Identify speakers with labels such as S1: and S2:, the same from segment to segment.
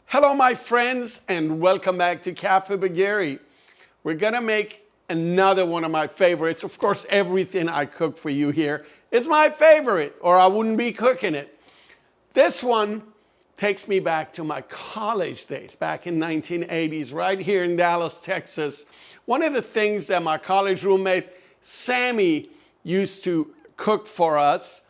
S1: Hello, my friends, and welcome back to Cafe Bagheri. We're gonna make another one of my favorites. Of course, everything I cook for you here is my favorite, or I wouldn't be cooking it. This one takes me back to my college days, back in 1980s, right here in Dallas, Texas. One of the things that my college roommate, Sammy, used to cook for us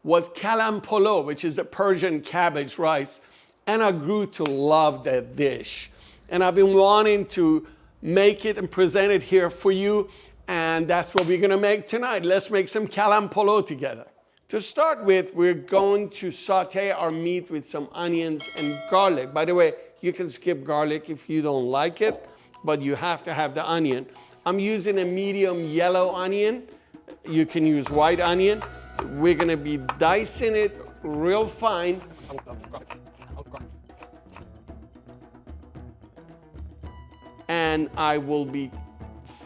S1: was Kalam Polo, which is the Persian cabbage rice. And I grew to love that dish. And I've been wanting to make it and present it here for you. And that's what we're gonna make tonight. Let's make some Kalam Polo together. To start with, we're going to saute our meat with some onions and garlic. By the way, you can skip garlic if you don't like it, but you have to have the onion. I'm using a medium yellow onion. You can use white onion. We're gonna be dicing it real fine. And I will be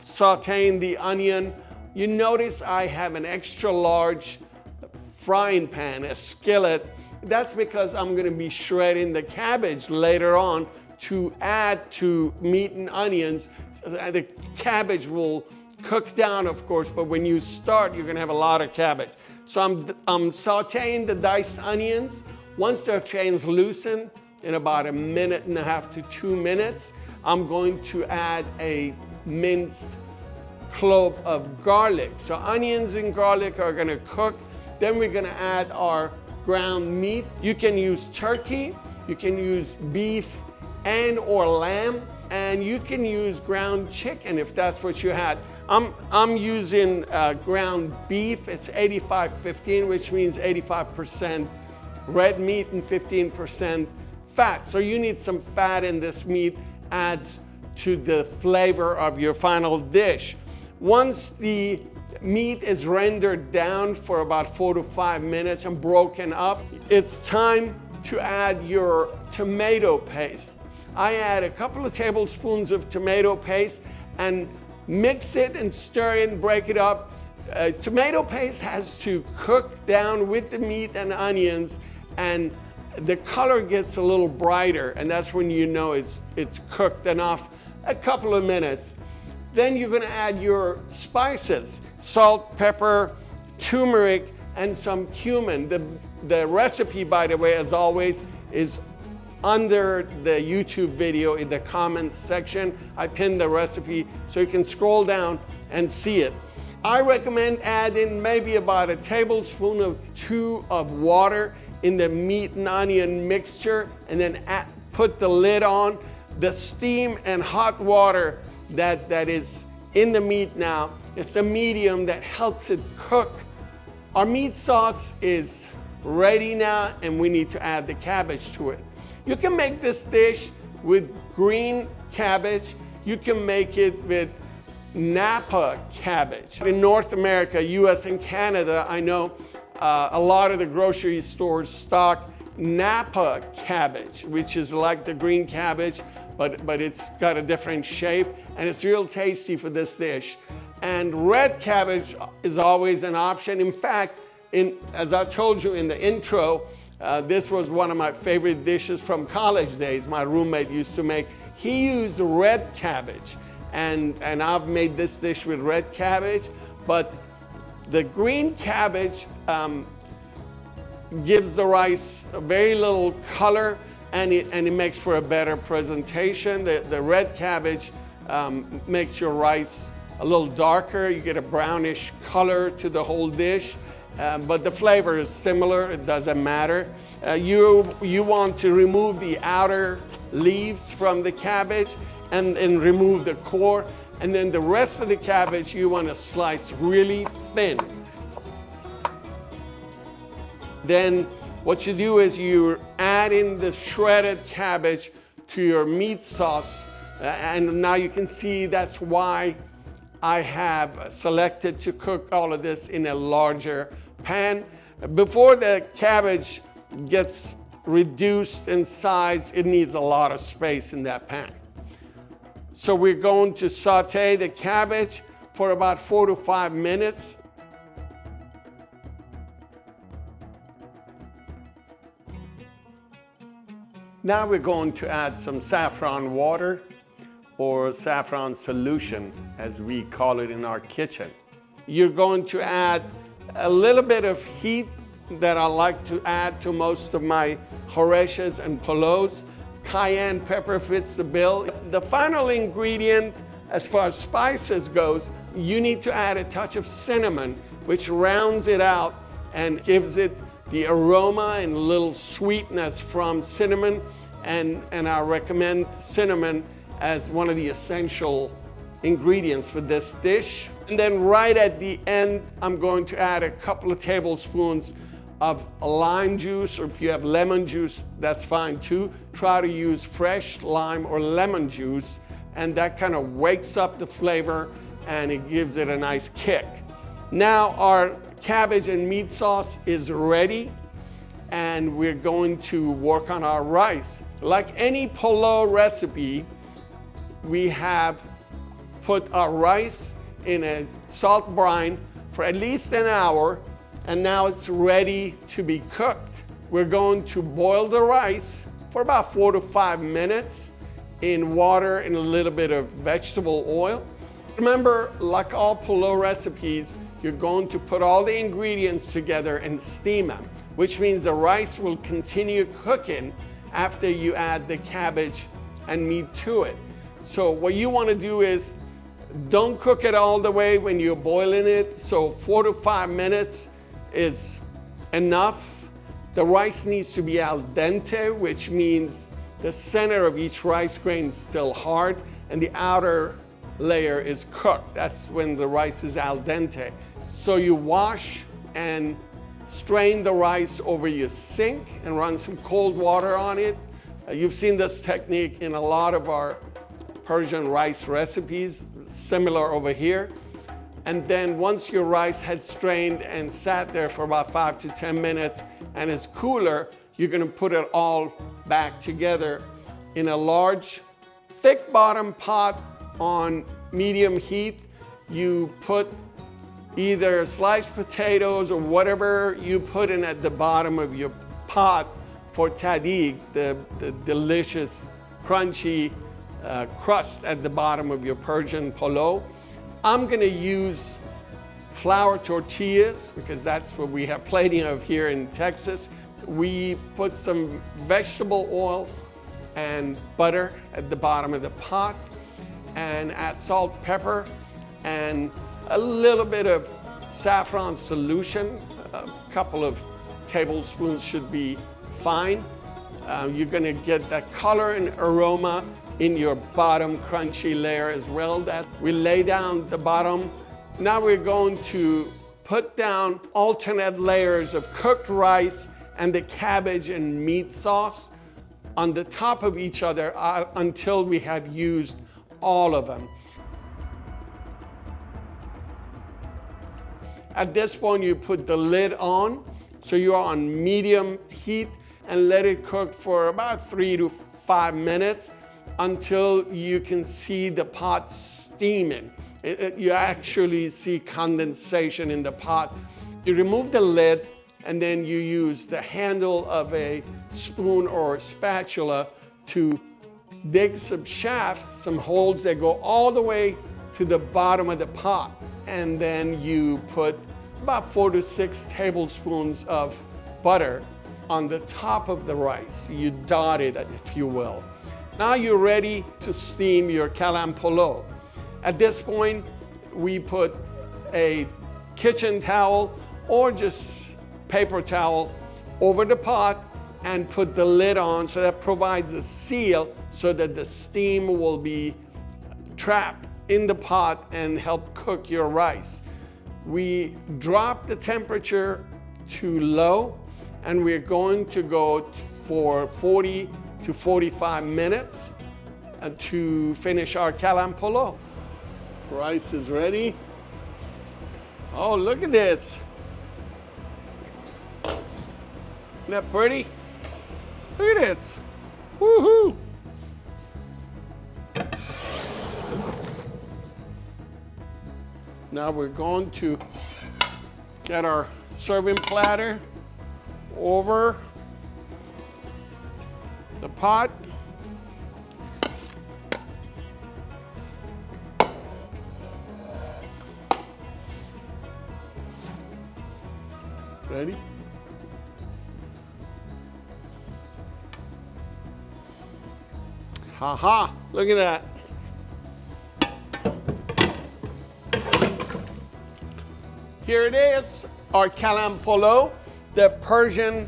S1: sauteing the onion. You notice I have an extra large frying pan, a skillet. That's because I'm gonna be shredding the cabbage later on to add to meat and onions. The cabbage will cook down, of course, but when you start, you're gonna have a lot of cabbage. So I'm sauteing the diced onions. Once they're translucent, in about 1.5 to 2 minutes, I'm going to add a minced clove of garlic. So onions and garlic are gonna cook. Then we're gonna add our ground meat. You can use turkey, you can use beef and or lamb, and you can use ground chicken if that's what you had. I'm using ground beef. It's 85-15, which means 85% red meat and 15% fat. So you need some fat in this meat, adds to the flavor of your final dish. Once the meat is rendered down for about 4 to 5 minutes and broken up, it's time to add your tomato paste. I add a couple of tablespoons of tomato paste and mix it and stir it and break it up. Tomato paste has to cook down with the meat and onions, and the color gets a little brighter, and that's when you know it's cooked enough, a couple of minutes. Then you're gonna add your spices, salt, pepper, turmeric, and some cumin. The recipe, by the way, as always, is under the YouTube video in the comments section. I pinned the recipe so you can scroll down and see it. I recommend adding maybe about 1 tablespoon or 2 of water in the meat and onion mixture, and then put the lid on. The steam and hot water that is in the meat now, it's a medium that helps it cook. Our meat sauce is ready now, and we need to add the cabbage to it. You can make this dish with green cabbage. You can make it with Napa cabbage. In North America, US and Canada, I know a lot of the grocery stores stock Napa cabbage, which is like the green cabbage, but it's got a different shape, and it's real tasty for this dish. And red cabbage is always an option. In fact, as I told you in the intro, this was one of my favorite dishes from college days. My roommate used to make. He used red cabbage, and I've made this dish with red cabbage, but the green cabbage gives the rice a very little color, and it makes for a better presentation. The red cabbage makes your rice a little darker. You get a brownish color to the whole dish. But the flavor is similar, it doesn't matter. You want to remove the outer leaves from the cabbage and remove the core. And then the rest of the cabbage you want to slice really thin. Then what you do is you add in the shredded cabbage to your meat sauce. And now you can see that's why I have selected to cook all of this in a larger pan. Before the cabbage gets reduced in size, it needs a lot of space in that pan. So we're going to saute the cabbage for about 4 to 5 minutes. Now we're going to add some saffron water, or saffron solution, as we call it in our kitchen. You're going to add a little bit of heat that I like to add to most of my horeshas and polos. Cayenne pepper fits the bill. The final ingredient, as far as spices goes, you need to add a touch of cinnamon, which rounds it out and gives it the aroma and a little sweetness from cinnamon. And I recommend cinnamon as one of the essential ingredients for this dish. And then right at the end, I'm going to add a couple of tablespoons of lime juice, or if you have lemon juice, that's fine too. Try to use fresh lime or lemon juice, and that kind of wakes up the flavor and it gives it a nice kick. Now our cabbage and meat sauce is ready, and we're going to work on our rice. Like any polo recipe, we have put our rice in a salt brine for at least an hour, and now it's ready to be cooked. We're going to boil the rice for about 4 to 5 minutes in water and a little bit of vegetable oil. Remember, like all polo recipes, you're going to put all the ingredients together and steam them, which means the rice will continue cooking after you add the cabbage and meat to it. So what you want to do is don't cook it all the way when you're boiling it. So 4 to 5 minutes is enough. The rice needs to be al dente, which means the center of each rice grain is still hard and the outer layer is cooked. That's when the rice is al dente. So you wash and strain the rice over your sink and run some cold water on it. You've seen this technique in a lot of our Persian rice recipes, similar over here. And then once your rice has strained and sat there for about 5 to 10 minutes and is cooler, you're gonna put it all back together in a large, thick bottom pot on medium heat. You put either sliced potatoes or whatever you put in at the bottom of your pot for tahdig, the delicious, crunchy crust at the bottom of your Persian polo. I'm gonna use flour tortillas because that's what we have plenty of here in Texas. We put some vegetable oil and butter at the bottom of the pot, and add salt, pepper, and a little bit of saffron solution. A couple of tablespoons should be fine. You're gonna get that color and aroma in your bottom crunchy layer as well. That we lay down the bottom. Now we're going to put down alternate layers of cooked rice and the cabbage and meat sauce on the top of each other until we have used all of them. At this point, you put the lid on, so you're on medium heat, and let it cook for about 3 to 5 minutes until you can see the pot steaming. You actually see condensation in the pot. You remove the lid, and then you use the handle of a spoon or spatula to dig some shafts, some holes that go all the way to the bottom of the pot. And then you put about 4 to 6 tablespoons of butter on the top of the rice. You dot it, if you will. Now you're ready to steam your Kalam Polo. At this point, we put a kitchen towel or just paper towel over the pot and put the lid on, so that provides a seal so that the steam will be trapped in the pot and help cook your rice. We drop the temperature to low, and we're going to go for 40 to 45 minutes to finish our Kalam Polo. Rice is ready. Oh, look at this. Isn't that pretty? Look at this. Woohoo! Now we're going to get our serving platter over the pot. Ready? Ha, look at that. Here it is, our Kalam Polo, the Persian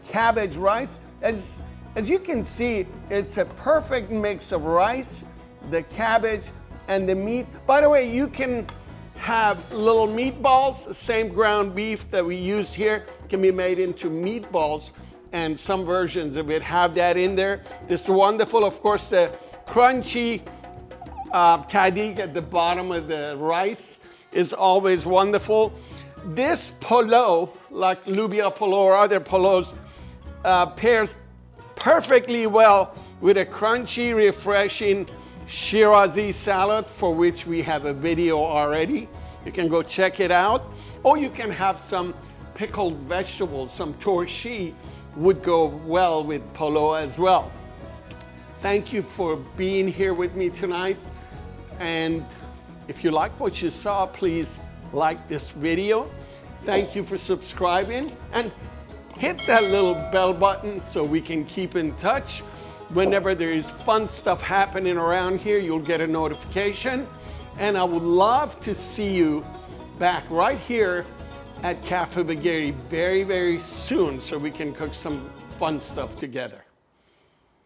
S1: cabbage rice. As you can see, it's a perfect mix of rice, the cabbage, and the meat. By the way, you can have little meatballs, the same ground beef that we use here can be made into meatballs, and some versions of it have that in there. This is wonderful. Of course, the crunchy tahdig at the bottom of the rice is always wonderful. This polo, like lubia polo or other polos, pairs perfectly well with a crunchy, refreshing Shirazi salad, for which we have a video already. You can go check it out. Or you can have some pickled vegetables, some torshi would go well with polo as well. Thank you for being here with me tonight. And if you like what you saw, please like this video. Thank you for subscribing and hit that little bell button so we can keep in touch. Whenever there is fun stuff happening around here, you'll get a notification. And I would love to see you back right here at Cafe Bagheri very, very soon so we can cook some fun stuff together.